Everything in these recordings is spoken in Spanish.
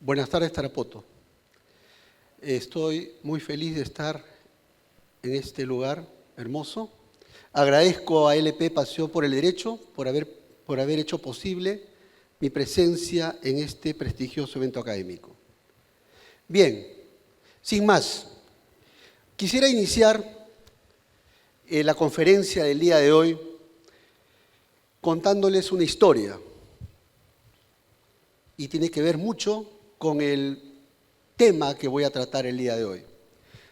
Buenas tardes, Tarapoto. Estoy muy feliz de estar en este lugar hermoso. Agradezco a LP Pasión por el Derecho por haber hecho posible mi presencia en este prestigioso evento académico. Bien, sin más, quisiera iniciar la conferencia del día de hoy contándoles una historia, y tiene que ver mucho con el tema que voy a tratar el día de hoy.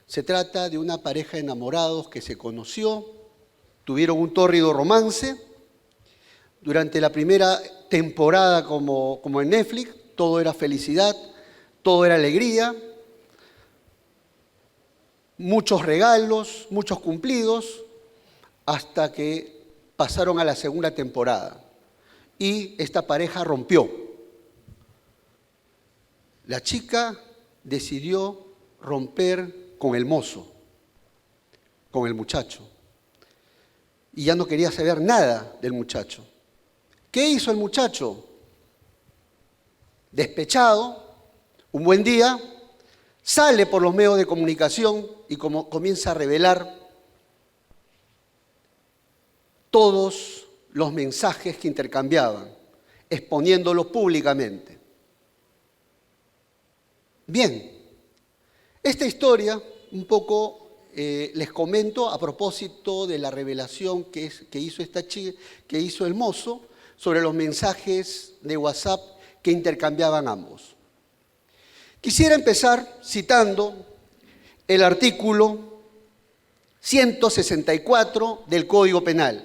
Se trata de una pareja de enamorados que se conoció, tuvieron un tórrido romance. Durante la primera temporada, como en Netflix, todo era felicidad, todo era alegría, muchos regalos, muchos cumplidos, hasta que pasaron a la segunda temporada y esta pareja rompió. La chica decidió romper con el mozo, con el muchacho, y ya no quería saber nada del muchacho. ¿Qué hizo el muchacho? Despechado, un buen día, sale por los medios de comunicación y comienza a revelar todos los mensajes que intercambiaban, exponiéndolos públicamente. Bien, esta historia un poco les comento a propósito de la revelación que hizo esta chica, que hizo el mozo sobre los mensajes de WhatsApp que intercambiaban ambos. Quisiera empezar citando el artículo 164 del Código Penal,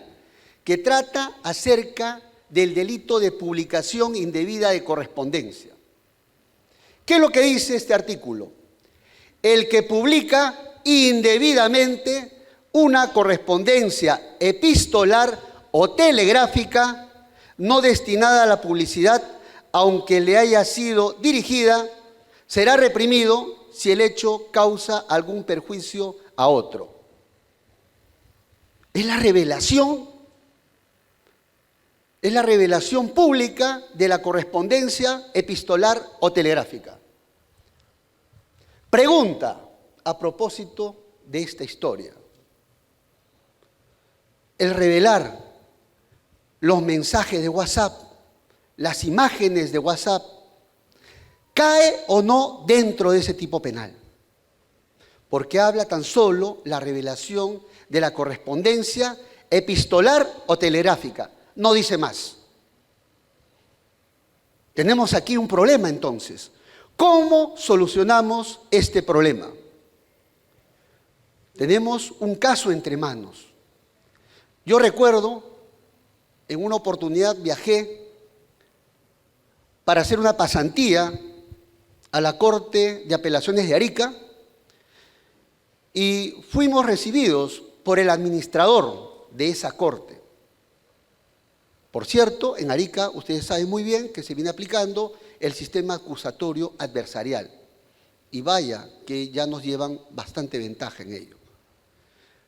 que trata acerca del delito de publicación indebida de correspondencia. ¿Qué es lo que dice este artículo? El que publica indebidamente una correspondencia epistolar o telegráfica no destinada a la publicidad, aunque le haya sido dirigida, será reprimido si el hecho causa algún perjuicio a otro. Es la revelación pública de la correspondencia epistolar o telegráfica. Pregunta a propósito de esta historia. El revelar los mensajes de WhatsApp, las imágenes de WhatsApp, ¿cae o no dentro de ese tipo penal? Porque habla tan solo la revelación de la correspondencia epistolar o telegráfica. No dice más. Tenemos aquí un problema entonces. ¿Cómo solucionamos este problema? Tenemos un caso entre manos. Yo recuerdo, en una oportunidad viajé para hacer una pasantía a la Corte de Apelaciones de Arica y fuimos recibidos por el administrador de esa corte. Por cierto, en Arica ustedes saben muy bien que se viene aplicando el sistema acusatorio adversarial. Y vaya que ya nos llevan bastante ventaja en ello.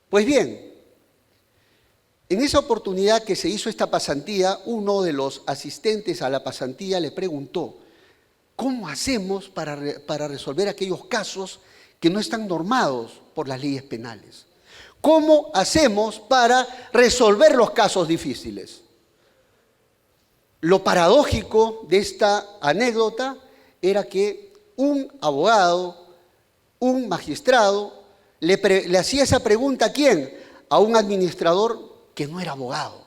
Pues bien, en esa oportunidad que se hizo esta pasantía, uno de los asistentes a la pasantía le preguntó, ¿cómo hacemos para resolver aquellos casos que no están normados por las leyes penales? ¿Cómo hacemos para resolver los casos difíciles? Lo paradójico de esta anécdota era que un abogado, un magistrado, le hacía esa pregunta ¿a quién? A un administrador que no era abogado.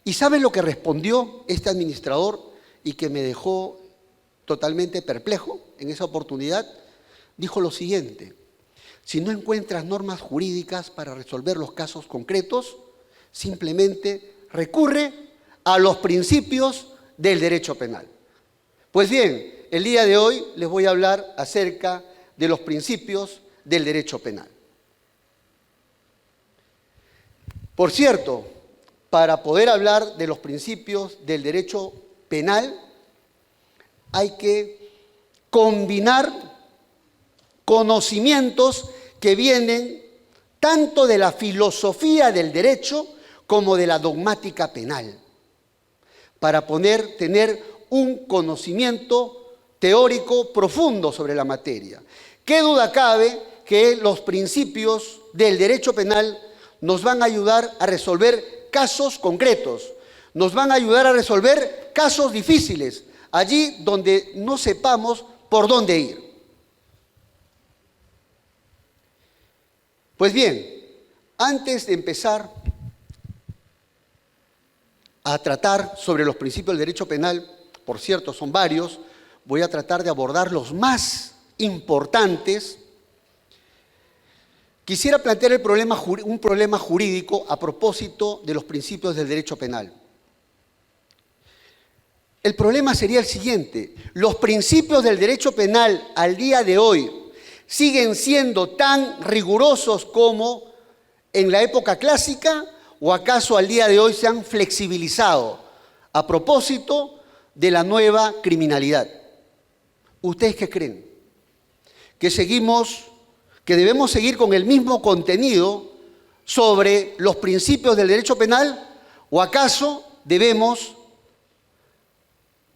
¿Y saben lo que respondió este administrador y que me dejó totalmente perplejo en esa oportunidad? Dijo lo siguiente: si no encuentras normas jurídicas para resolver los casos concretos, simplemente recurre a los principios del derecho penal. Pues bien, el día de hoy les voy a hablar acerca de los principios del derecho penal. Por cierto, para poder hablar de los principios del derecho penal, hay que combinar conocimientos que vienen tanto de la filosofía del derecho como de la dogmática penal, para poder tener un conocimiento teórico profundo sobre la materia. ¿Qué duda cabe que los principios del derecho penal nos van a ayudar a resolver casos concretos, nos van a ayudar a resolver casos difíciles, allí donde no sepamos por dónde ir? Pues bien, antes de empezar a tratar sobre los principios del derecho penal, por cierto, son varios, voy a tratar de abordar los más importantes. Quisiera plantear un problema jurídico a propósito de los principios del derecho penal. El problema sería el siguiente: los principios del derecho penal al día de hoy siguen siendo tan rigurosos como en la época clásica, o acaso al día de hoy se han flexibilizado a propósito de la nueva criminalidad. ¿Ustedes qué creen? ¿Que debemos seguir con el mismo contenido sobre los principios del derecho penal, o acaso debemos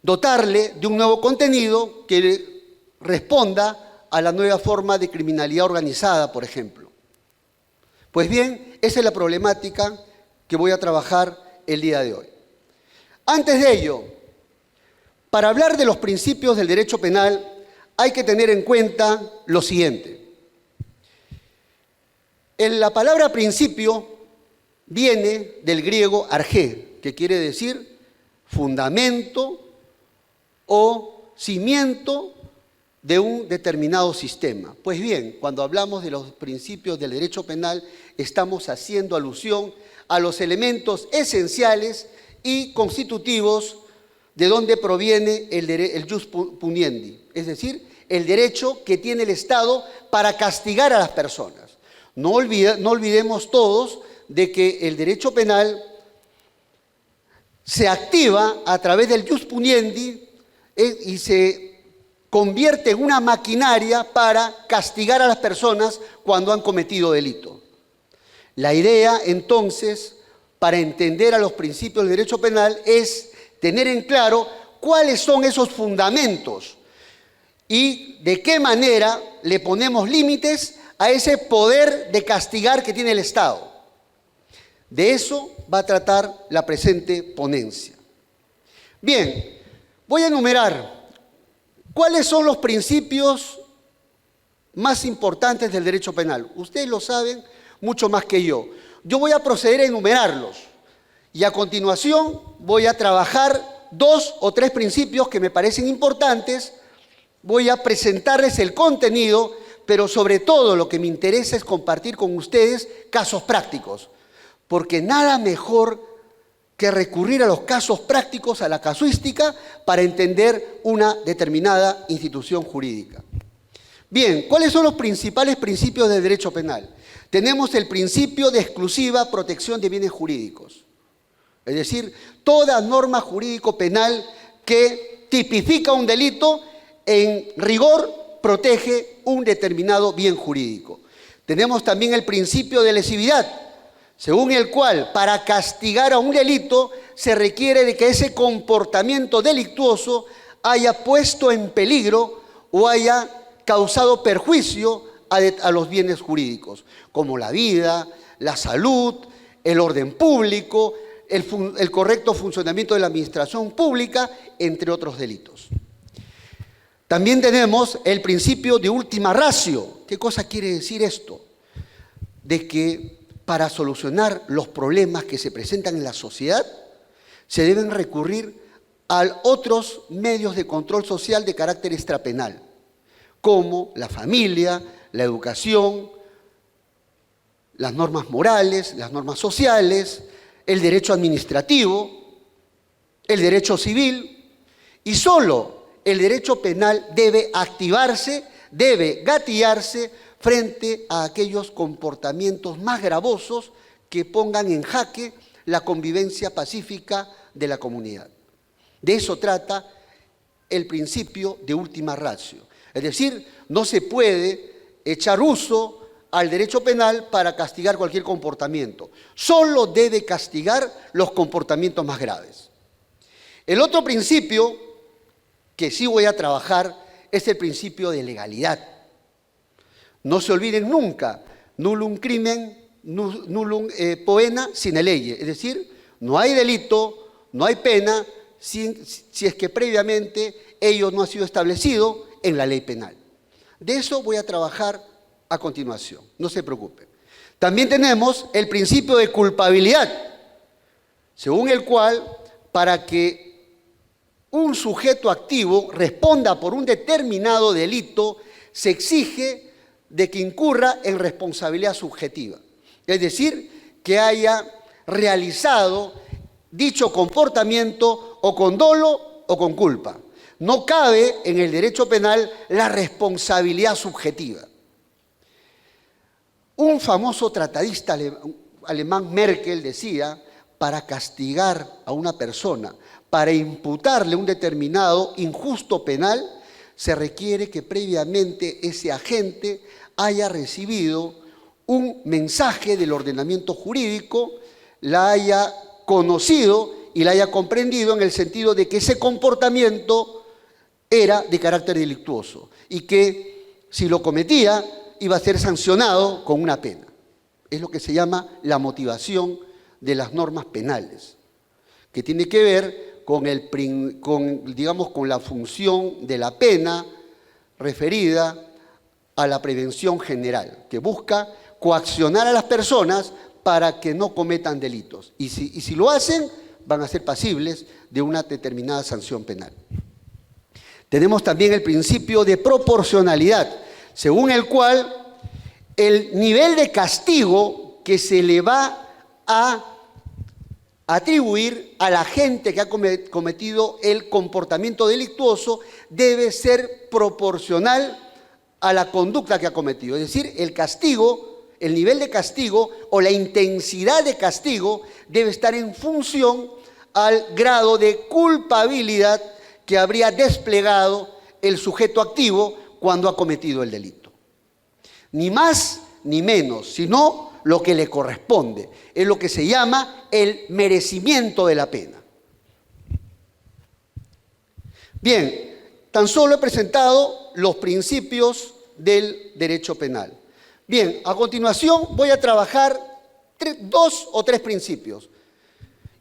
dotarle de un nuevo contenido que responda a la nueva forma de criminalidad organizada, por ejemplo? Pues bien, esa es la problemática que voy a trabajar el día de hoy. Antes de ello, para hablar de los principios del derecho penal, hay que tener en cuenta lo siguiente. La palabra principio viene del griego argé, que quiere decir fundamento o cimiento de un determinado sistema. Pues bien, cuando hablamos de los principios del derecho penal, estamos haciendo alusión a los elementos esenciales y constitutivos de donde proviene el jus puniendi, es decir, el derecho que tiene el Estado para castigar a las personas. No olvidemos todos de que el derecho penal se activa a través del jus puniendi y se convierte en una maquinaria para castigar a las personas cuando han cometido delito. La idea, entonces, para entender a los principios del derecho penal es tener en claro cuáles son esos fundamentos y de qué manera le ponemos límites a ese poder de castigar que tiene el Estado. De eso va a tratar la presente ponencia. Bien, voy a enumerar cuáles son los principios más importantes del derecho penal. Ustedes lo saben mucho más que yo. Yo voy a proceder a enumerarlos y a continuación voy a trabajar 2 o 3 principios que me parecen importantes. Voy a presentarles el contenido, pero sobre todo lo que me interesa es compartir con ustedes casos prácticos, porque nada mejor que recurrir a los casos prácticos, a la casuística, para entender una determinada institución jurídica. Bien, ¿cuáles son los principales principios del derecho penal? Tenemos el principio de exclusiva protección de bienes jurídicos, es decir, toda norma jurídico-penal que tipifica un delito, en rigor protege un determinado bien jurídico. Tenemos también el principio de lesividad, según el cual para castigar a un delito se requiere de que ese comportamiento delictuoso haya puesto en peligro o haya causado perjuicio a los bienes jurídicos, como la vida, la salud, el orden público, el correcto funcionamiento de la administración pública, entre otros delitos. También tenemos el principio de ultima ratio. ¿Qué cosa quiere decir esto? De que para solucionar los problemas que se presentan en la sociedad, se deben recurrir a otros medios de control social de carácter extrapenal, como la familia, la educación, las normas morales, las normas sociales, el derecho administrativo, el derecho civil, y solo el derecho penal debe activarse, debe gatillarse frente a aquellos comportamientos más gravosos que pongan en jaque la convivencia pacífica de la comunidad. De eso trata el principio de ultima ratio. Es decir, no se puede echar uso al derecho penal para castigar cualquier comportamiento. Solo debe castigar los comportamientos más graves. El otro principio que sí voy a trabajar es el principio de legalidad. No se olviden nunca, nullum crimen, nullum poena sine lege. Es decir, no hay delito, no hay pena si es que previamente ello no ha sido establecido en la ley penal. De eso voy a trabajar a continuación, no se preocupen. También tenemos el principio de culpabilidad, según el cual para que un sujeto activo responda por un determinado delito, se exige de que incurra en responsabilidad subjetiva. Es decir, que haya realizado dicho comportamiento o con dolo o con culpa. No cabe en el derecho penal la responsabilidad subjetiva. Un famoso tratadista alemán, Merkel, decía, para castigar a una persona, para imputarle un determinado injusto penal, se requiere que previamente ese agente haya recibido un mensaje del ordenamiento jurídico, la haya conocido y la haya comprendido en el sentido de que ese comportamiento era de carácter delictuoso y que si lo cometía iba a ser sancionado con una pena. Es lo que se llama la motivación de las normas penales, que tiene que ver con la función de la pena referida a la prevención general, que busca coaccionar a las personas para que no cometan delitos. Y si lo hacen, van a ser pasibles de una determinada sanción penal. Tenemos también el principio de proporcionalidad, según el cual el nivel de castigo que se le va a atribuir a la gente que ha cometido el comportamiento delictuoso debe ser proporcional a la conducta que ha cometido. Es decir, el castigo, el nivel de castigo o la intensidad de castigo debe estar en función al grado de culpabilidad que habría desplegado el sujeto activo cuando ha cometido el delito. Ni más ni menos, sino lo que le corresponde. Es lo que se llama el merecimiento de la pena. Bien, tan solo he presentado los principios del derecho penal. Bien, a continuación voy a trabajar 2 o 3 principios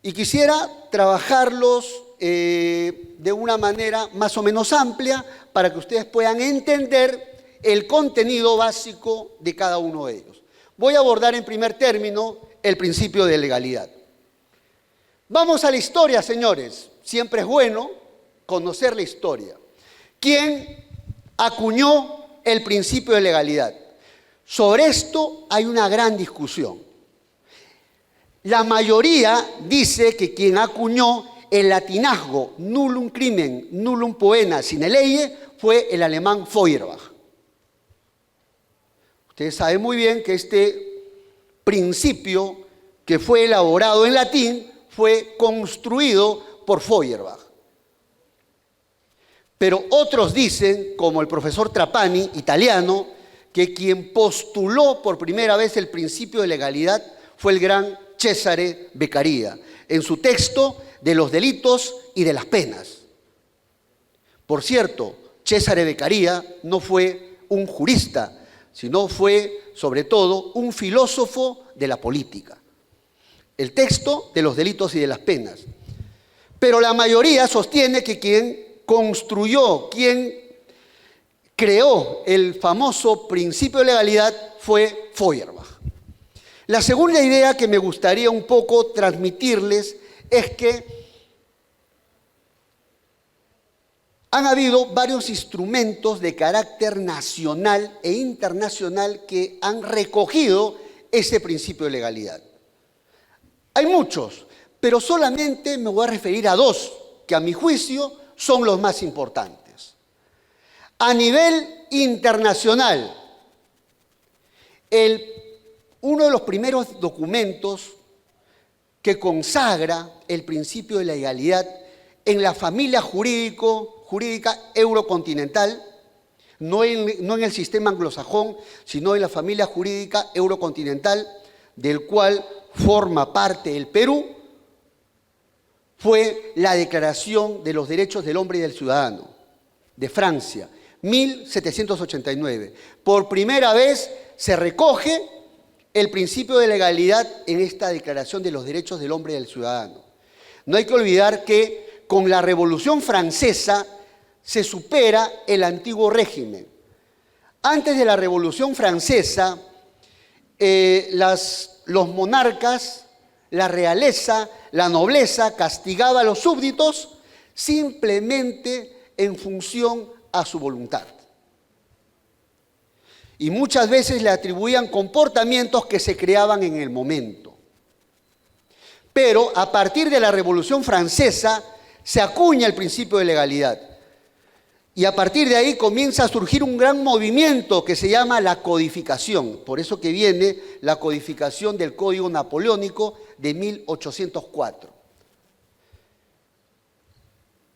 y quisiera trabajarlos de una manera más o menos amplia para que ustedes puedan entender el contenido básico de cada uno de ellos. Voy a abordar en primer término el principio de legalidad. Vamos a la historia, señores. Siempre es bueno conocer la historia. ¿Quién acuñó el principio de legalidad? Sobre esto hay una gran discusión. La mayoría dice que quien acuñó el latinazgo nullum crimen, nullum poena sine lege fue el alemán Feuerbach. Ustedes saben muy bien que este principio que fue elaborado en latín fue construido por Feuerbach. Pero otros dicen, como el profesor Trapani, italiano, que quien postuló por primera vez el principio de legalidad fue el gran Cesare Beccaria, en su texto de los delitos y de las penas. Por cierto, Cesare Beccaria no fue un jurista, sino fue, sobre todo, un filósofo de la política. El texto de los delitos y de las penas. Pero la mayoría sostiene que quien construyó, quien creó el famoso principio de legalidad fue Feuerbach. La segunda idea que me gustaría un poco transmitirles es que han habido varios instrumentos de carácter nacional e internacional que han recogido ese principio de legalidad. Hay muchos, pero solamente me voy a referir a 2, que a mi juicio son los más importantes. A nivel internacional, uno de los primeros documentos que consagra el principio de legalidad en la familia jurídica eurocontinental, no en el sistema anglosajón, sino en la familia jurídica eurocontinental, del cual forma parte el Perú, fue la Declaración de los Derechos del Hombre y del Ciudadano. de Francia, 1789. Por primera vez se recoge el principio de legalidad en esta Declaración de los Derechos del Hombre y del Ciudadano. No hay que olvidar que con la Revolución Francesa se supera el antiguo régimen. Antes de la Revolución Francesa, los monarcas, la realeza, la nobleza castigaba a los súbditos simplemente en función a su voluntad. Y muchas veces le atribuían comportamientos que se creaban en el momento. Pero a partir de la Revolución Francesa se acuña el principio de legalidad. Y a partir de ahí comienza a surgir un gran movimiento que se llama la codificación. Por eso que viene la codificación del Código Napoleónico de 1804.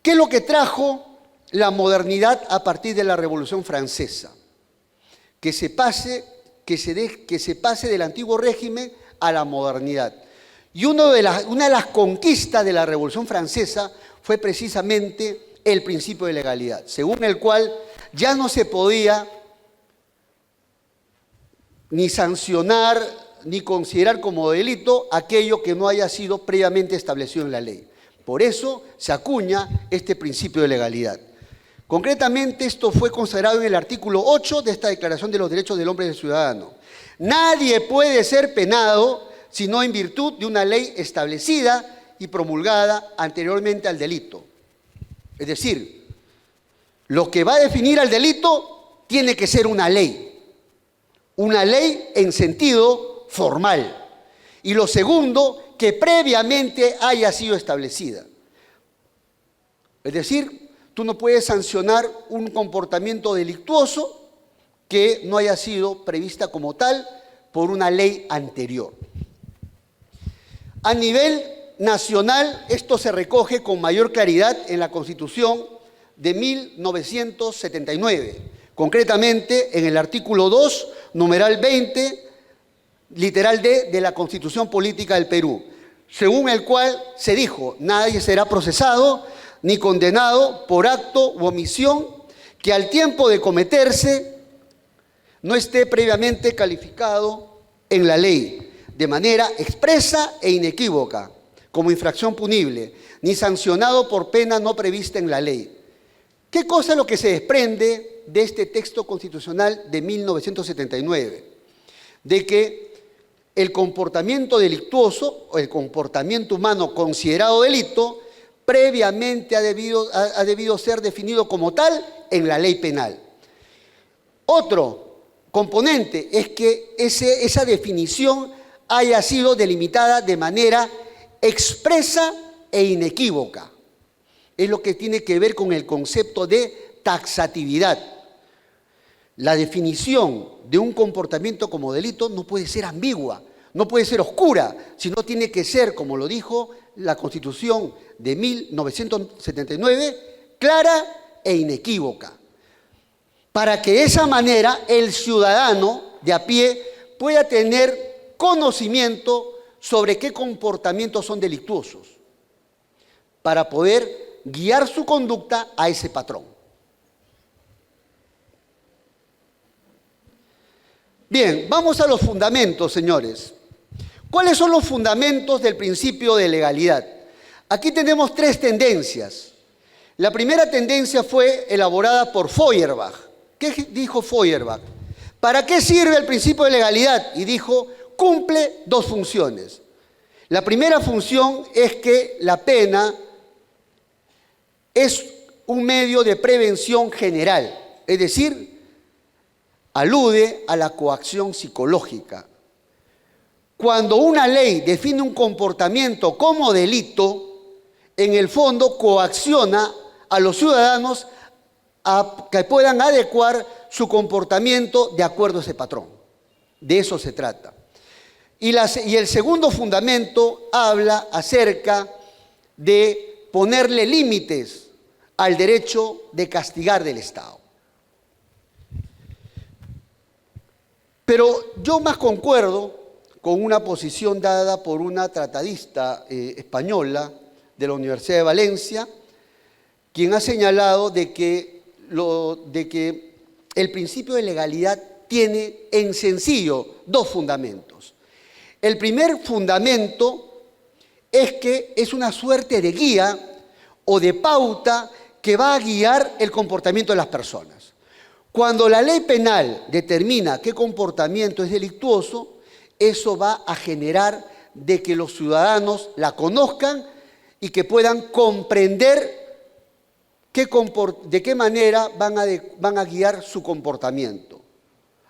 ¿Qué es lo que trajo la modernidad a partir de la Revolución Francesa? Que se pase del antiguo régimen a la modernidad. Y una de las conquistas de la Revolución Francesa fue precisamente el principio de legalidad, según el cual ya no se podía ni sancionar ni considerar como delito aquello que no haya sido previamente establecido en la ley. Por eso se acuña este principio de legalidad. Concretamente, esto fue consagrado en el artículo 8 de esta Declaración de los Derechos del Hombre y del Ciudadano. Nadie puede ser penado sino en virtud de una ley establecida y promulgada anteriormente al delito. Es decir, lo que va a definir al delito tiene que ser una ley en sentido formal. Y lo segundo, que previamente haya sido establecida. Es decir, tú no puedes sancionar un comportamiento delictuoso que no haya sido prevista como tal por una ley anterior. A nivel nacional, esto se recoge con mayor claridad en la Constitución de 1979, concretamente en el artículo 2, numeral 20, literal D, de la Constitución Política del Perú, según el cual se dijo: nadie será procesado ni condenado por acto u omisión que al tiempo de cometerse no esté previamente calificado en la ley de manera expresa e inequívoca como infracción punible, ni sancionado por pena no prevista en la ley. ¿Qué cosa es lo que se desprende de este texto constitucional de 1979? De que el comportamiento delictuoso o el comportamiento humano considerado delito previamente ha debido ser definido como tal en la ley penal. Otro componente es que esa definición haya sido delimitada de manera expresa e inequívoca. Es lo que tiene que ver con el concepto de taxatividad. La definición de un comportamiento como delito no puede ser ambigua, no puede ser oscura, sino tiene que ser, como lo dijo la Constitución de 1979, clara e inequívoca, para que de esa manera el ciudadano de a pie pueda tener conocimiento sobre qué comportamientos son delictuosos, para poder guiar su conducta a ese patrón. Bien, vamos a los fundamentos, señores. ¿Cuáles son los fundamentos del principio de legalidad? Aquí tenemos tres tendencias. La primera tendencia fue elaborada por Feuerbach. ¿Qué dijo Feuerbach? ¿Para qué sirve el principio de legalidad? Y dijo: cumple dos funciones. La primera función es que la pena es un medio de prevención general, es decir, alude a la coacción psicológica. Cuando una ley define un comportamiento como delito, en el fondo coacciona a los ciudadanos a que puedan adecuar su comportamiento de acuerdo a ese patrón. De eso se trata. Y el segundo fundamento habla acerca de ponerle límites al derecho de castigar del Estado. Pero yo más concuerdo con una posición dada por una tratadista española de la Universidad de Valencia, quien ha señalado de que de que el principio de legalidad tiene en sencillo dos fundamentos. El primer fundamento es que es una suerte de guía o de pauta que va a guiar el comportamiento de las personas. Cuando la ley penal determina qué comportamiento es delictuoso, eso va a generar de que los ciudadanos la conozcan y que puedan comprender de qué manera van a guiar su comportamiento,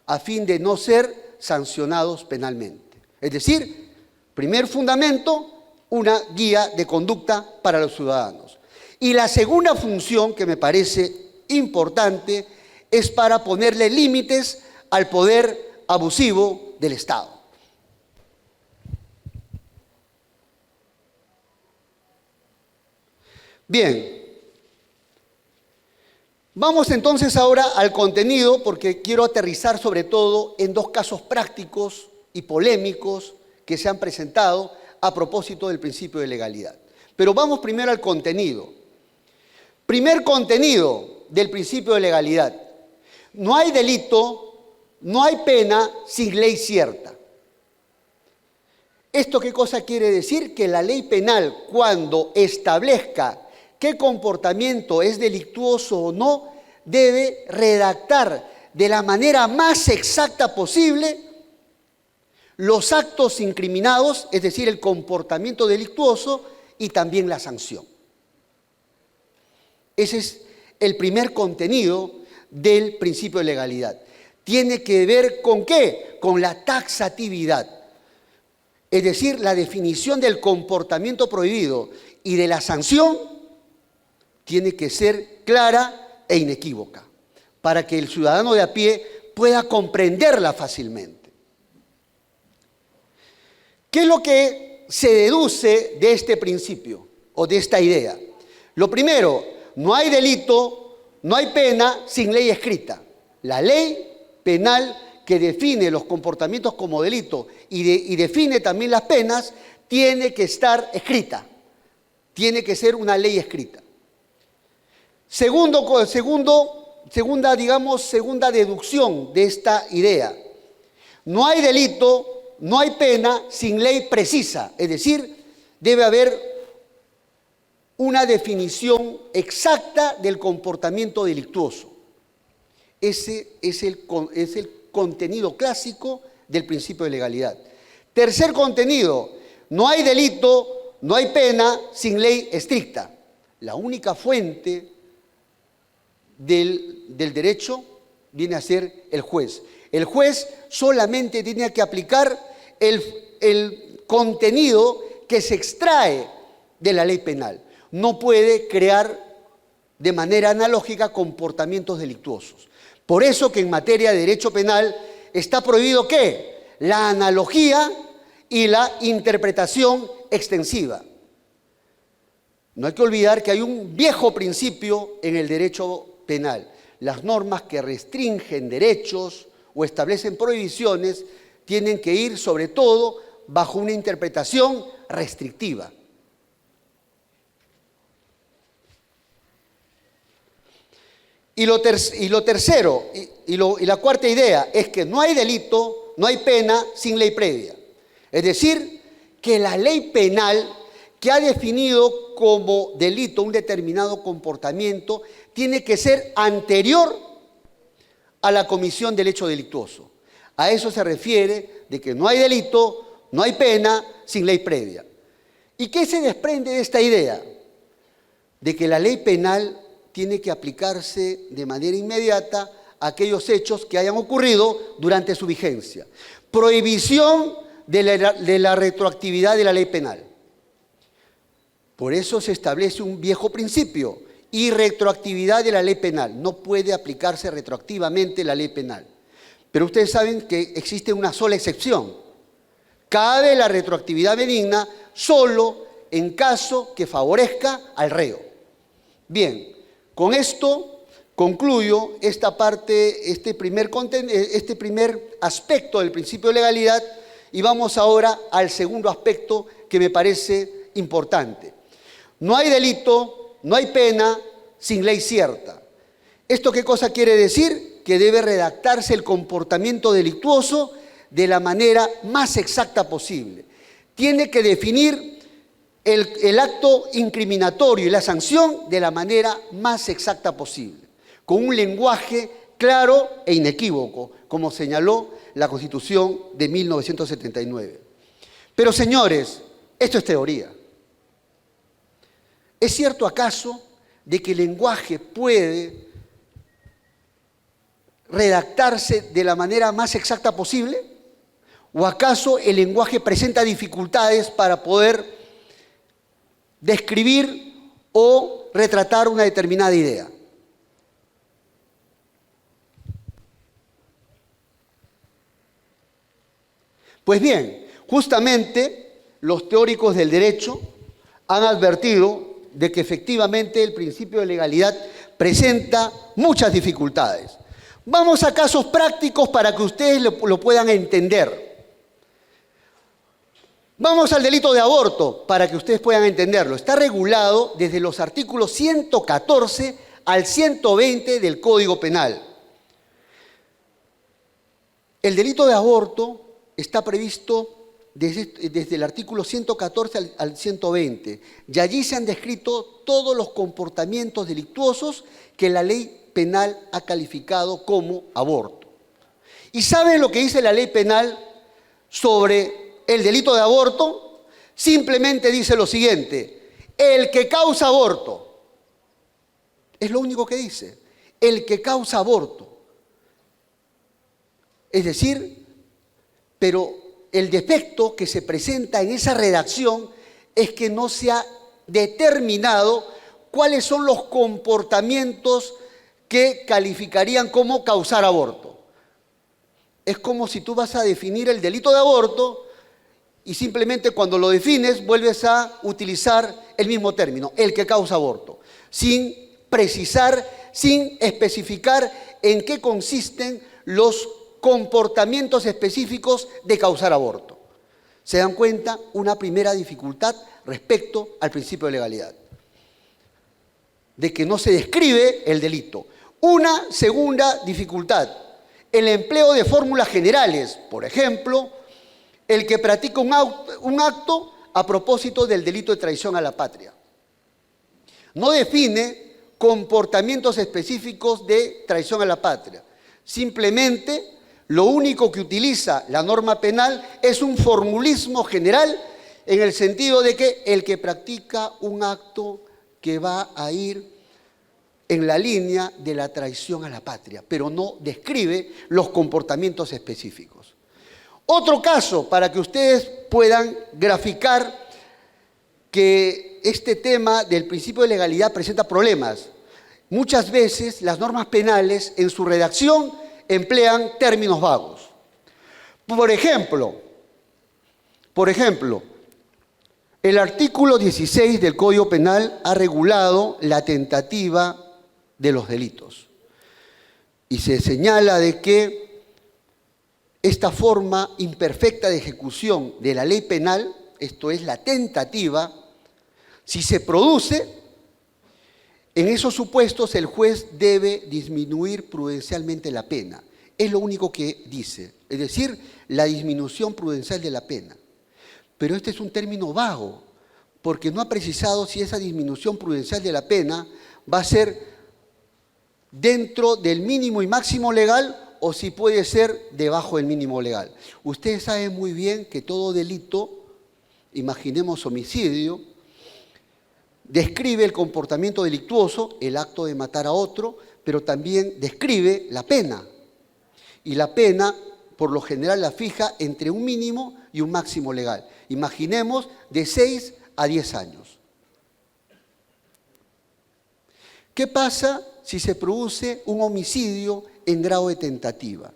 a fin de no ser sancionados penalmente. Es decir, primer fundamento, una guía de conducta para los ciudadanos. Y la segunda función, que me parece importante, es para ponerle límites al poder abusivo del Estado. Bien, vamos entonces ahora al contenido, porque quiero aterrizar sobre todo en dos casos prácticos y polémicos que se han presentado a propósito del principio de legalidad. Pero vamos primero al contenido. Primer contenido del principio de legalidad: no hay delito, no hay pena sin ley cierta. ¿Esto qué cosa quiere decir? Que la ley penal, cuando establezca qué comportamiento es delictuoso o no, debe redactar de la manera más exacta posible los actos incriminados, es decir, el comportamiento delictuoso, y también la sanción. Ese es el primer contenido del principio de legalidad. Tiene que ver ¿con qué? Con la taxatividad, es decir, la definición del comportamiento prohibido y de la sanción tiene que ser clara e inequívoca, para que el ciudadano de a pie pueda comprenderla fácilmente. ¿Qué es lo que se deduce de este principio o de esta idea? Lo primero, no hay delito, no hay pena sin ley escrita. La ley penal que define los comportamientos como delito y define también las penas, tiene que estar escrita, tiene que ser una ley escrita. Segunda deducción de esta idea: no hay delito, no hay pena sin ley precisa, es decir, debe haber una definición exacta del comportamiento delictuoso. Ese es el contenido clásico del principio de legalidad. Tercer contenido: no hay delito, no hay pena sin ley estricta. La única fuente del derecho viene a ser el juez. El juez solamente tiene que aplicar el contenido que se extrae de la ley penal. No puede crear de manera analógica comportamientos delictuosos. Por eso que en materia de derecho penal está prohibido ¿qué? La analogía y la interpretación extensiva. No hay que olvidar que hay un viejo principio en el derecho penal. Las normas que restringen derechos o establecen prohibiciones tienen que ir sobre todo bajo una interpretación restrictiva. Y la cuarta idea es que no hay delito, no hay pena sin ley previa. Es decir, que la ley penal que ha definido como delito un determinado comportamiento tiene que ser anterior a la comisión del hecho delictuoso. A eso se refiere de que no hay delito, no hay pena sin ley previa. ¿Y qué se desprende de esta idea? De que la ley penal tiene que aplicarse de manera inmediata a aquellos hechos que hayan ocurrido durante su vigencia. Prohibición de la retroactividad de la ley penal. Por eso se establece un viejo principio: irretroactividad de la ley penal. No puede aplicarse retroactivamente la ley penal. Pero ustedes saben que existe una sola excepción. Cabe la retroactividad benigna solo en caso que favorezca al reo. Bien, con esto concluyo esta parte, este primer aspecto del principio de legalidad, y vamos ahora al segundo aspecto que me parece importante. No hay delito, no hay pena sin ley cierta. ¿Esto qué cosa quiere decir? Que debe redactarse el comportamiento delictuoso de la manera más exacta posible. Tiene que definir el acto incriminatorio y la sanción de la manera más exacta posible, con un lenguaje claro e inequívoco, como señaló la Constitución de 1979. Pero señores, esto es teoría. ¿Es cierto acaso de que el lenguaje puede redactarse de la manera más exacta posible? ¿O acaso el lenguaje presenta dificultades para poder describir o retratar una determinada idea? Pues bien, justamente los teóricos del derecho han advertido de que efectivamente el principio de legalidad presenta muchas dificultades. Vamos a casos prácticos para que ustedes lo puedan entender. Vamos al delito de aborto para que ustedes puedan entenderlo. Está regulado desde los artículos 114 al 120 del Código Penal. El delito de aborto está previsto desde el artículo 114 al 120, y allí se han descrito todos los comportamientos delictuosos que la ley penal ha calificado como aborto. ¿Y saben lo que dice la ley penal sobre el delito de aborto? Simplemente dice lo siguiente: el que causa aborto. Es lo único que dice, el que causa aborto. Es decir, pero el defecto que se presenta en esa redacción es que no se ha determinado cuáles son los comportamientos que calificarían como causar aborto. Es como si tú vas a definir el delito de aborto y simplemente cuando lo defines vuelves a utilizar el mismo término, el que causa aborto, sin precisar, sin especificar en qué consisten los comportamientos específicos de causar aborto. ¿Se dan cuenta? Una primera dificultad respecto al principio de legalidad, de que no se describe el delito. Una segunda dificultad, el empleo de fórmulas generales. Por ejemplo, el que practica un acto a propósito del delito de traición a la patria. No define comportamientos específicos de traición a la patria. Simplemente lo único que utiliza la norma penal es un formulismo general en el sentido de que el que practica un acto que va a ir en la línea de la traición a la patria, pero no describe los comportamientos específicos. Otro caso, para que ustedes puedan graficar que este tema del principio de legalidad presenta problemas. Muchas veces las normas penales en su redacción emplean términos vagos. Por ejemplo, el artículo 16 del Código Penal ha regulado la tentativa de los delitos. Y se señala de que esta forma imperfecta de ejecución de la ley penal, esto es la tentativa, si se produce, en esos supuestos el juez debe disminuir prudencialmente la pena. Es lo único que dice, es decir, la disminución prudencial de la pena. Pero este es un término vago, porque no ha precisado si esa disminución prudencial de la pena va a ser dentro del mínimo y máximo legal o si puede ser debajo del mínimo legal. Ustedes saben muy bien que todo delito, imaginemos homicidio, describe el comportamiento delictuoso, el acto de matar a otro, pero también describe la pena. Y la pena, por lo general, la fija entre un mínimo y un máximo legal. Imaginemos de 6 a 10 años. ¿Qué pasa si se produce un homicidio en grado de tentativa?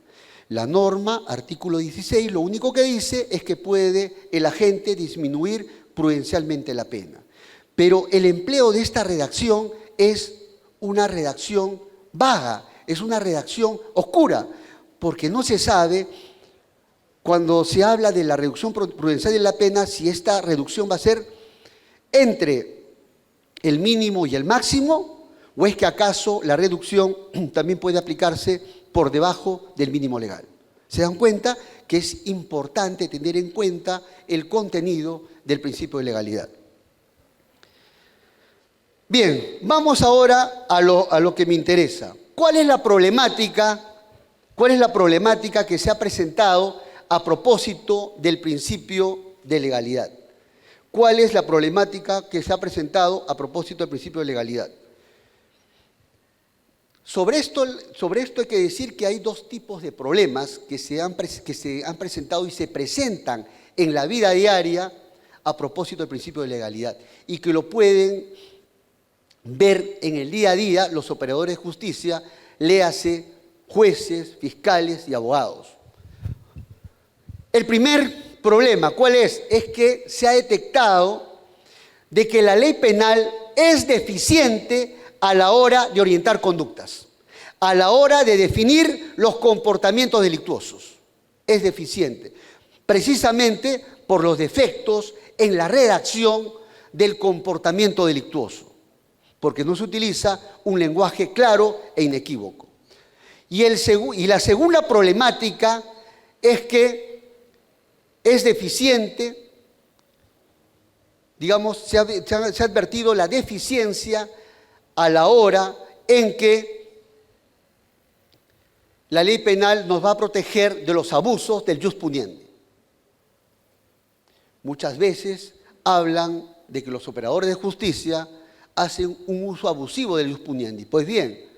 La norma, artículo 16, lo único que dice es que puede el agente disminuir prudencialmente la pena. Pero el empleo de esta redacción es una redacción vaga, es una redacción oscura, porque no se sabe, cuando se habla de la reducción prudencial de la pena, si esta reducción va a ser entre el mínimo y el máximo, ¿O es que acaso la reducción también puede aplicarse por debajo del mínimo legal? ¿Se dan cuenta que es importante tener en cuenta el contenido del principio de legalidad? Bien, vamos ahora a lo que me interesa. ¿Cuál es la problemática que se ha presentado a propósito del principio de legalidad? ¿Cuál es la problemática que se ha presentado a propósito del principio de legalidad? Sobre esto hay que decir que hay dos tipos de problemas que se han presentado y se presentan en la vida diaria a propósito del principio de legalidad y que lo pueden ver en el día a día los operadores de justicia, léase jueces, fiscales y abogados. El primer problema, ¿cuál es? Es que se ha detectado de que la ley penal es deficiente a la hora de orientar conductas, a la hora de definir los comportamientos delictuosos. Es deficiente, precisamente por los defectos en la redacción del comportamiento delictuoso, porque no se utiliza un lenguaje claro e inequívoco. Y la segunda problemática es que es deficiente, digamos, se ha advertido la deficiencia a la hora en que la ley penal nos va a proteger de los abusos del ius puniendi. Muchas veces hablan de que los operadores de justicia hacen un uso abusivo del ius puniendi. Pues bien,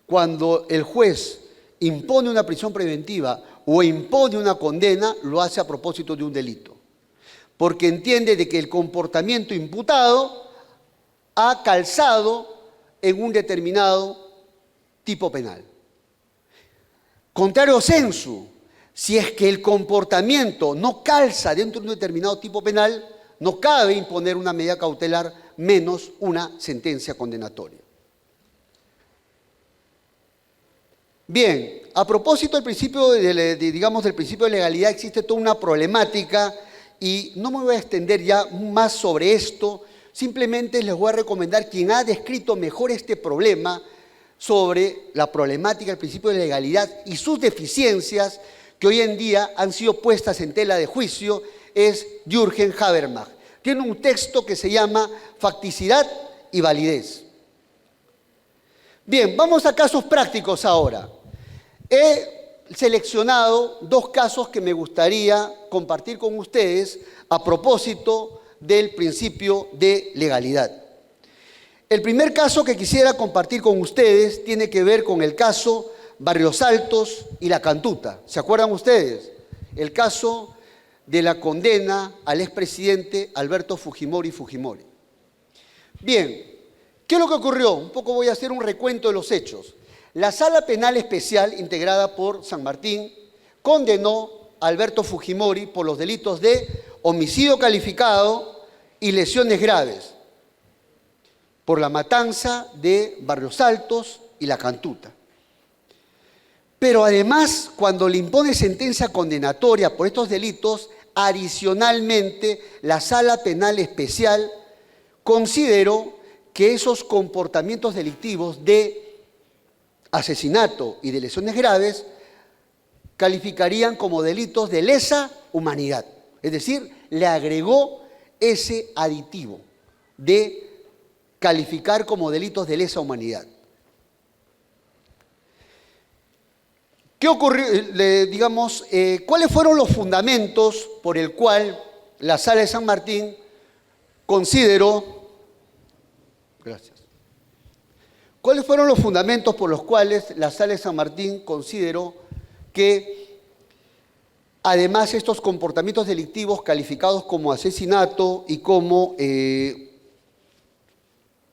cuando el juez impone una prisión preventiva o impone una condena, lo hace a propósito de un delito, porque entiende de que el comportamiento imputado ha calzado en un determinado tipo penal. Contrario sensu, si es que el comportamiento no calza dentro de un determinado tipo penal, no cabe imponer una medida cautelar menos una sentencia condenatoria. Bien, a propósito del principio del principio de legalidad, existe toda una problemática y no me voy a extender ya más sobre esto. Simplemente les voy a recomendar quien ha descrito mejor este problema sobre la problemática del principio de legalidad y sus deficiencias que hoy en día han sido puestas en tela de juicio, es Jürgen Habermas. Tiene un texto que se llama Facticidad y Validez. Bien, vamos a casos prácticos ahora. He seleccionado dos casos que me gustaría compartir con ustedes a propósito del principio de legalidad. El primer caso que quisiera compartir con ustedes tiene que ver con el caso Barrios Altos y La Cantuta. ¿Se acuerdan ustedes? El caso de la condena al expresidente Alberto Fujimori. Bien, ¿qué es lo que ocurrió? Un poco voy a hacer un recuento de los hechos. La Sala Penal Especial, integrada por San Martín, condenó a Alberto Fujimori por los delitos de homicidio calificado y lesiones graves, por la matanza de Barrios Altos y La Cantuta. Pero además, cuando le impone sentencia condenatoria por estos delitos, adicionalmente, la Sala Penal Especial consideró que esos comportamientos delictivos de asesinato y de lesiones graves calificarían como delitos de lesa humanidad. Es decir, le agregó ese aditivo de calificar como delitos de lesa humanidad. ¿Qué ocurrió? ¿Cuáles fueron los fundamentos por el cual la Sala de San Martín consideró? Gracias. ¿Cuáles fueron los fundamentos por los cuales la Sala de San Martín consideró que además estos comportamientos delictivos calificados como asesinato y como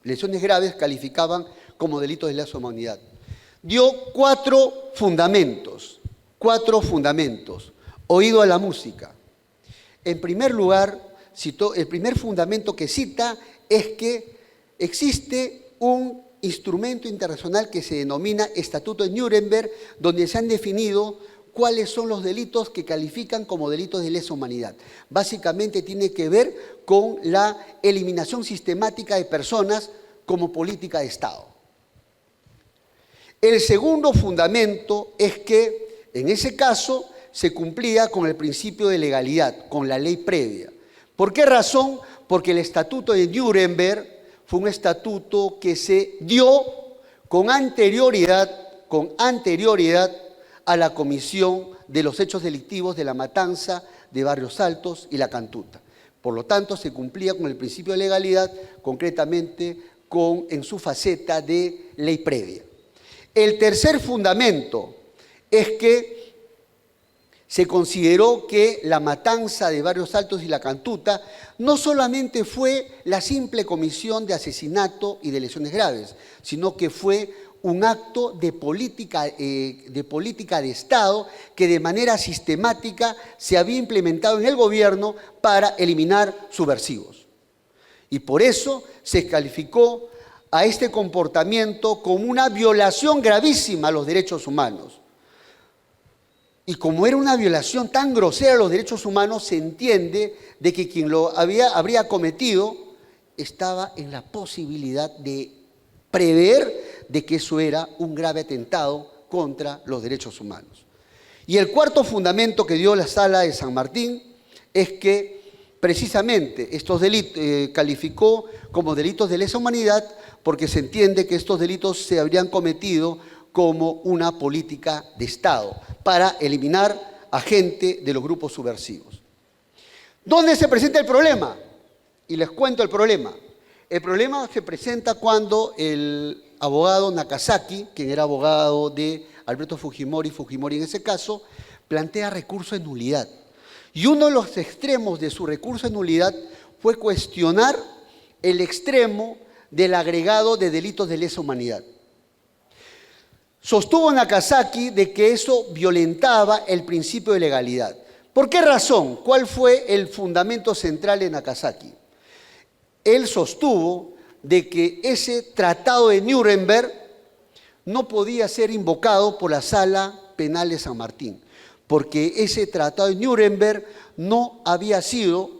lesiones graves calificaban como delitos de lesa humanidad? Dio cuatro fundamentos. Oído a la música. En primer lugar, el primer fundamento que cita es que existe un instrumento internacional que se denomina Estatuto de Nuremberg, donde se han definido cuáles son los delitos que califican como delitos de lesa humanidad. Básicamente tiene que ver con la eliminación sistemática de personas como política de Estado. El segundo fundamento es que en ese caso se cumplía con el principio de legalidad, con la ley previa. ¿Por qué razón? Porque el Estatuto de Nuremberg fue un estatuto que se dio con anterioridad a la comisión de los hechos delictivos de la matanza de Barrios Altos y la Cantuta. Por lo tanto, se cumplía con el principio de legalidad, concretamente en su faceta de ley previa. El tercer fundamento es que se consideró que la matanza de Barrios Altos y la Cantuta no solamente fue la simple comisión de asesinato y de lesiones graves, sino que fue un acto de política de Estado que de manera sistemática se había implementado en el gobierno para eliminar subversivos. Y por eso se calificó a este comportamiento como una violación gravísima a los derechos humanos. Y como era una violación tan grosera a los derechos humanos, se entiende de que quien lo habría cometido estaba en la posibilidad de prever de que eso era un grave atentado contra los derechos humanos. Y el cuarto fundamento que dio la Sala de San Martín es que precisamente estos delitos calificó como delitos de lesa humanidad porque se entiende que estos delitos se habrían cometido como una política de Estado para eliminar a gente de los grupos subversivos. ¿Dónde se presenta el problema? Y les cuento el problema. El problema se presenta cuando el abogado Nakazaki, quien era abogado de Alberto Fujimori en ese caso, plantea recurso de nulidad. Y uno de los extremos de su recurso de nulidad fue cuestionar el extremo del agregado de delitos de lesa humanidad. Sostuvo Nakazaki de que eso violentaba el principio de legalidad. ¿Por qué razón? ¿Cuál fue el fundamento central de Nakazaki? Él sostuvo de que ese tratado de Nuremberg no podía ser invocado por la Sala Penal de San Martín, porque ese tratado de Nuremberg no había sido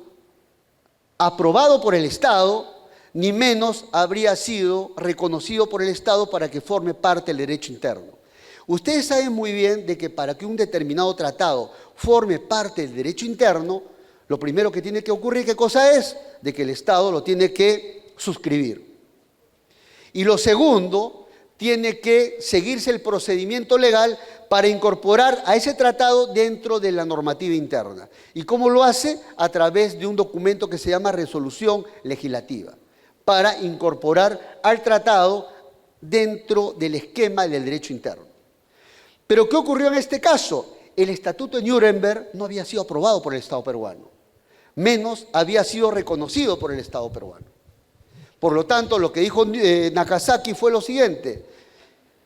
aprobado por el Estado, ni menos habría sido reconocido por el Estado para que forme parte del derecho interno. Ustedes saben muy bien de que para que un determinado tratado forme parte del derecho interno, lo primero que tiene que ocurrir, ¿qué cosa es? De que el Estado lo tiene que suscribir. Y lo segundo, tiene que seguirse el procedimiento legal para incorporar a ese tratado dentro de la normativa interna. ¿Y cómo lo hace? A través de un documento que se llama resolución legislativa, para incorporar al tratado dentro del esquema del derecho interno. ¿Pero qué ocurrió en este caso? El Estatuto de Nuremberg no había sido aprobado por el Estado peruano, menos había sido reconocido por el Estado peruano. Por lo tanto, lo que dijo Nakazaki fue lo siguiente: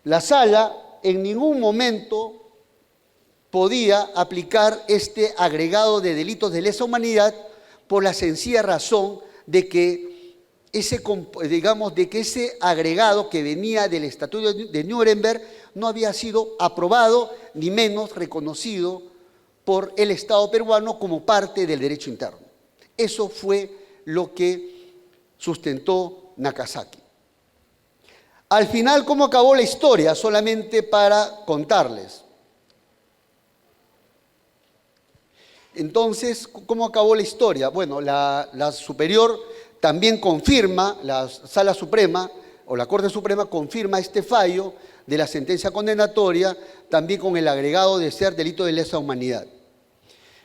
la Sala en ningún momento podía aplicar este agregado de delitos de lesa humanidad por la sencilla razón de que ese agregado que venía del Estatuto de Nuremberg no había sido aprobado ni menos reconocido por el Estado peruano como parte del derecho interno. Eso fue lo que sustentó Nakazaki. Al final, ¿cómo acabó la historia? Solamente para contarles. Entonces, ¿cómo acabó la historia? Bueno, la superior también confirma, la Sala Suprema o la Corte Suprema confirma este fallo de la sentencia condenatoria, también con el agregado de ser delito de lesa humanidad.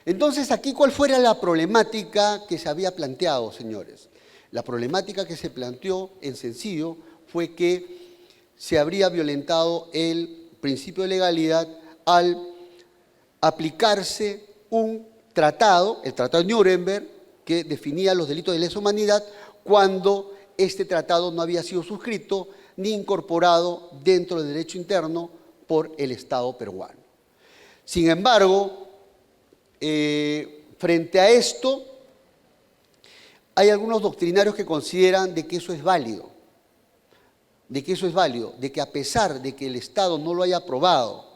Entonces, aquí, ¿cuál fuera la problemática que se había planteado, señores? La problemática que se planteó, en sencillo, fue que se habría violentado el principio de legalidad al aplicarse un tratado, el Tratado de Nuremberg, que definía los delitos de lesa humanidad, cuando este tratado no había sido suscrito ni incorporado dentro del derecho interno por el Estado peruano. Sin embargo, frente a esto, hay algunos doctrinarios que consideran de que eso es válido, de que a pesar de que el Estado no lo haya aprobado,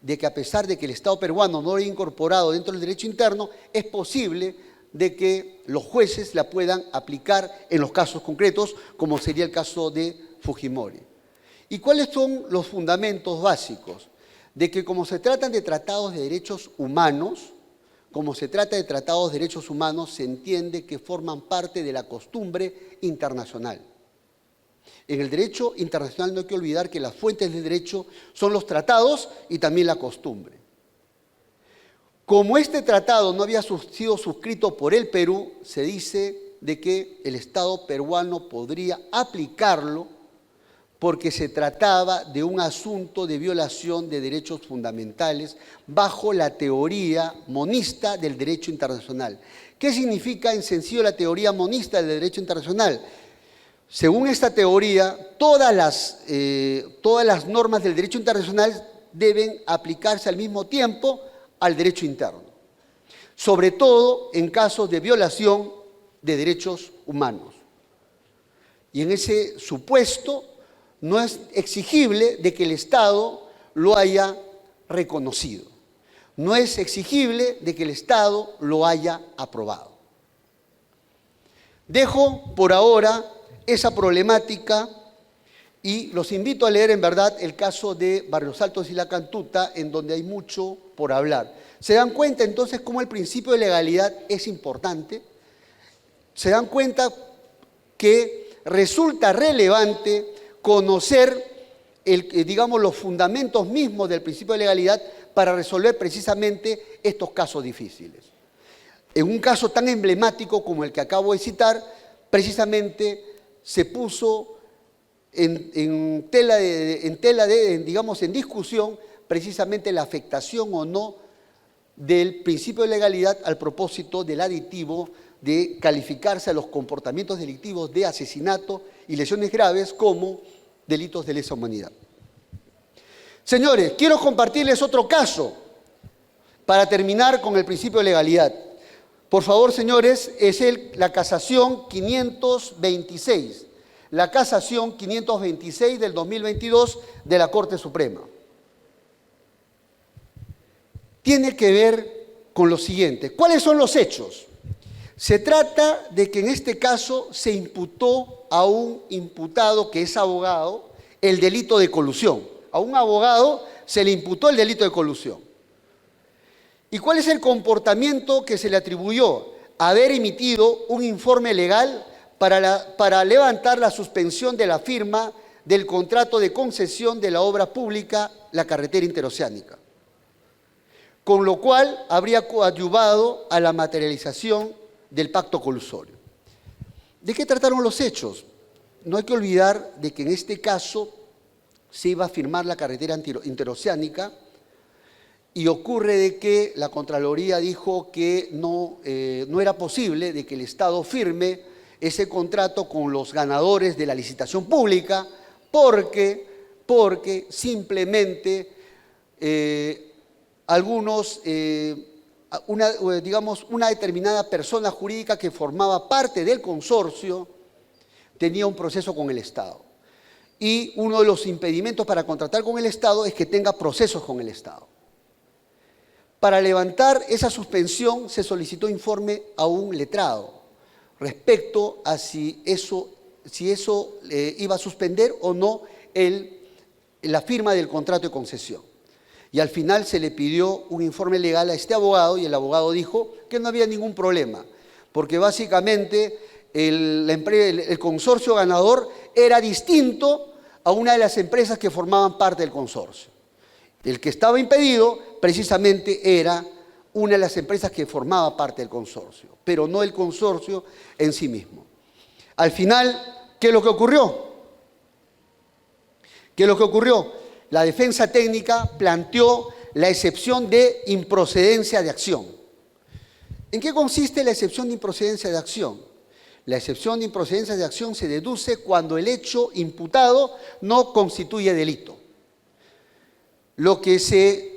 de que a pesar de que el Estado peruano no lo haya incorporado dentro del derecho interno, es posible de que los jueces la puedan aplicar en los casos concretos, como sería el caso de Fujimori. ¿Y cuáles son los fundamentos básicos? De que como se tratan de tratados de derechos humanos, se entiende que forman parte de la costumbre internacional. En el derecho internacional no hay que olvidar que las fuentes del derecho son los tratados y también la costumbre. Como este tratado no había sido suscrito por el Perú, se dice de que el Estado peruano podría aplicarlo porque se trataba de un asunto de violación de derechos fundamentales bajo la teoría monista del derecho internacional. ¿Qué significa en sencillo la teoría monista del derecho internacional? Según esta teoría, todas las normas del derecho internacional deben aplicarse al mismo tiempo al derecho interno, sobre todo en casos de violación de derechos humanos. Y en ese supuesto no es exigible de que el Estado lo haya reconocido. No es exigible de que el Estado lo haya aprobado. Dejo por ahora esa problemática y los invito a leer en verdad el caso de Barrios Altos y La Cantuta, en donde hay mucho por hablar. ¿Se dan cuenta entonces cómo el principio de legalidad es importante? ¿Se dan cuenta que resulta relevante conocer los fundamentos mismos del principio de legalidad para resolver precisamente estos casos difíciles? En un caso tan emblemático como el que acabo de citar, precisamente se puso en discusión precisamente la afectación o no del principio de legalidad al propósito del aditivo de calificarse a los comportamientos delictivos de asesinato y lesiones graves como delitos de lesa humanidad. Señores, quiero compartirles otro caso para terminar con el principio de legalidad. Por favor, señores, es la casación 526. La casación 526 del 2022 de la Corte Suprema. Tiene que ver con lo siguiente. ¿Cuáles son los hechos? Se trata de que en este caso se imputó a un imputado que es abogado el delito de colusión. A un abogado se le imputó el delito de colusión. ¿Y cuál es el comportamiento que se le atribuyó? Haber emitido un informe legal para levantar la suspensión de la firma del contrato de concesión de la obra pública, la carretera interoceánica, con lo cual habría coadyuvado a la materialización del pacto colusorio. ¿De qué trataron los hechos? No hay que olvidar de que en este caso se iba a firmar la carretera interoceánica y ocurre de que la Contraloría dijo que no era posible de que el Estado firme ese contrato con los ganadores de la licitación pública porque simplemente una determinada persona jurídica que formaba parte del consorcio tenía un proceso con el Estado. Y uno de los impedimentos para contratar con el Estado es que tenga procesos con el Estado. Para levantar esa suspensión se solicitó informe a un letrado respecto a si eso iba a suspender o no la firma del contrato de concesión. Y al final se le pidió un informe legal a este abogado y el abogado dijo que no había ningún problema, porque básicamente el consorcio ganador era distinto a una de las empresas que formaban parte del consorcio. El que estaba impedido precisamente era una de las empresas que formaba parte del consorcio, pero no el consorcio en sí mismo. Al final, ¿qué es lo que ocurrió? La defensa técnica planteó la excepción de improcedencia de acción. ¿En qué consiste la excepción de improcedencia de acción? La excepción de improcedencia de acción se deduce cuando el hecho imputado no constituye delito. Lo que se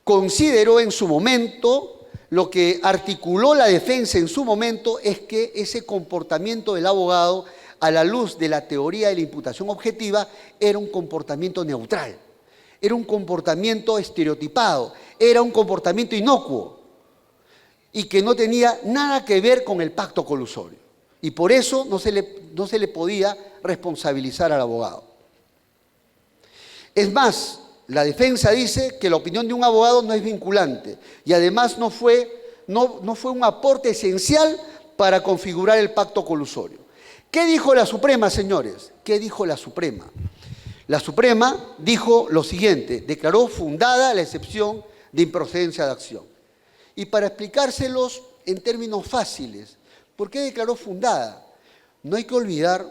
consideró en su momento, lo que articuló la defensa en su momento, es que ese comportamiento del abogado, a la luz de la teoría de la imputación objetiva, era un comportamiento neutral, era un comportamiento estereotipado, era un comportamiento inocuo y que no tenía nada que ver con el pacto colusorio. Y por eso no se le podía responsabilizar al abogado. Es más, la defensa dice que la opinión de un abogado no es vinculante y además no fue un aporte esencial para configurar el pacto colusorio. ¿Qué dijo la Suprema, señores? ¿Qué dijo la Suprema? La Suprema dijo lo siguiente: declaró fundada la excepción de improcedencia de acción. Y para explicárselos en términos fáciles, ¿por qué declaró fundada? No hay que olvidar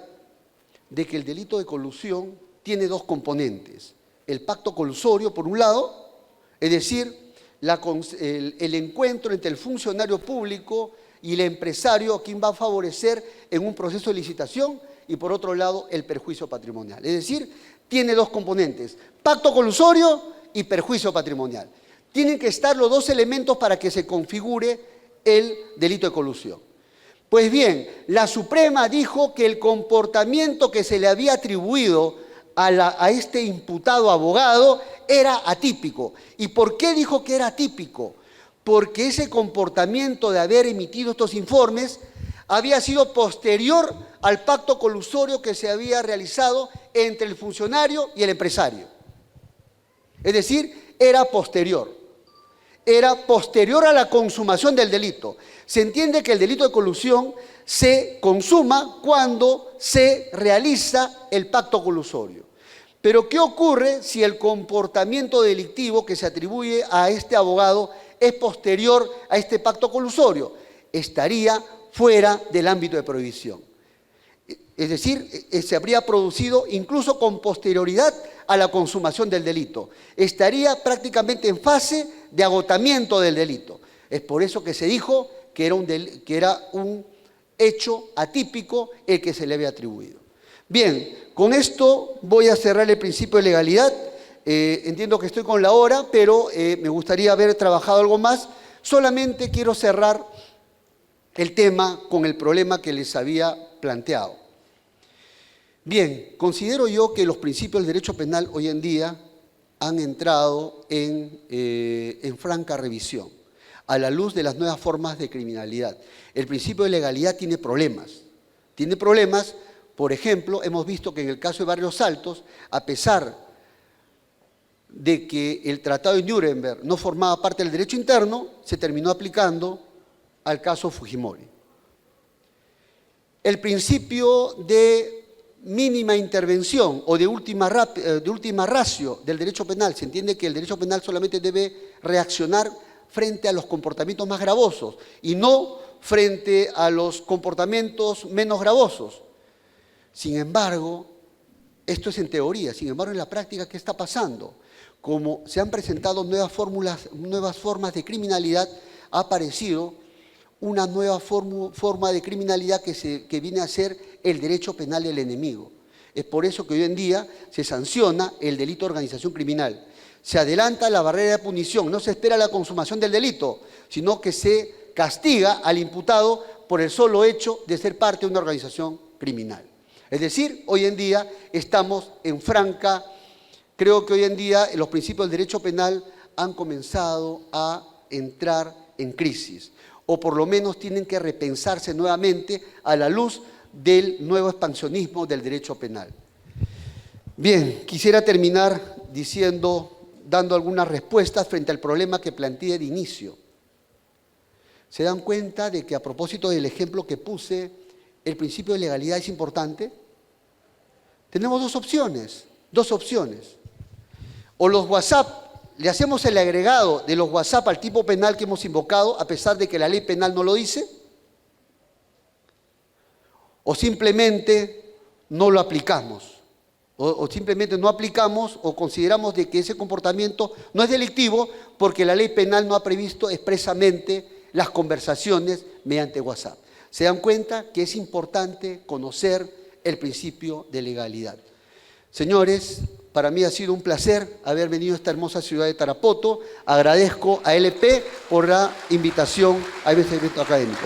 de que el delito de colusión tiene dos componentes. El pacto colusorio, por un lado, es decir, el encuentro entre el funcionario público y el empresario a quien va a favorecer en un proceso de licitación, y por otro lado, el perjuicio patrimonial. Es decir, tiene dos componentes: pacto colusorio y perjuicio patrimonial. Tienen que estar los dos elementos para que se configure el delito de colusión. Pues bien, la Suprema dijo que el comportamiento que se le había atribuido a este imputado abogado era atípico. ¿Y por qué dijo que era atípico? Porque ese comportamiento de haber emitido estos informes había sido posterior al pacto colusorio que se había realizado entre el funcionario y el empresario. Es decir, era posterior a la consumación del delito. Se entiende que el delito de colusión se consuma cuando se realiza el pacto colusorio. Pero ¿qué ocurre si el comportamiento delictivo que se atribuye a este abogado es posterior a este pacto colusorio? Estaría fuera del ámbito de prohibición. Es decir, se habría producido incluso con posterioridad a la consumación del delito. Estaría prácticamente en fase de agotamiento del delito. Es por eso que se dijo que era un hecho atípico el que se le había atribuido. Bien, con esto voy a cerrar el principio de legalidad. Entiendo que estoy con la hora, pero me gustaría haber trabajado algo más. Solamente quiero cerrar el tema con el problema que les había planteado. Bien, considero yo que los principios del derecho penal hoy en día han entrado en franca revisión a la luz de las nuevas formas de criminalidad. El principio de legalidad tiene problemas. Tiene problemas, por ejemplo, hemos visto que en el caso de Barrios Altos, a pesar de que el Tratado de Nuremberg no formaba parte del derecho interno, se terminó aplicando al caso Fujimori. El principio de mínima intervención o de última ratio del derecho penal. Se entiende que el derecho penal solamente debe reaccionar frente a los comportamientos más gravosos y no frente a los comportamientos menos gravosos. Sin embargo, esto es en teoría. Sin embargo, en la práctica, ¿qué está pasando? Como se han presentado nuevas formas de criminalidad, ha aparecido una nueva forma de criminalidad que viene a ser el derecho penal del enemigo. Es por eso que hoy en día se sanciona el delito de organización criminal. Se adelanta la barrera de punición, no se espera la consumación del delito, sino que se castiga al imputado por el solo hecho de ser parte de una organización criminal. Es decir, hoy en día estamos en franca, creo que hoy en día los principios del derecho penal han comenzado a entrar en crisis, o por lo menos tienen que repensarse nuevamente a la luz del nuevo expansionismo del derecho penal. Bien, quisiera terminar dando algunas respuestas frente al problema que planteé de inicio. ¿Se dan cuenta de que a propósito del ejemplo que puse, el principio de legalidad es importante? Tenemos dos opciones. O los WhatsApp, le hacemos el agregado de los WhatsApp al tipo penal que hemos invocado, a pesar de que la ley penal no lo dice, o simplemente no lo aplicamos, o simplemente no aplicamos o consideramos de que ese comportamiento no es delictivo porque la ley penal no ha previsto expresamente las conversaciones mediante WhatsApp. Se dan cuenta que es importante conocer el principio de legalidad. Señores, para mí ha sido un placer haber venido a esta hermosa ciudad de Tarapoto. Agradezco a LP por la invitación a este evento académico.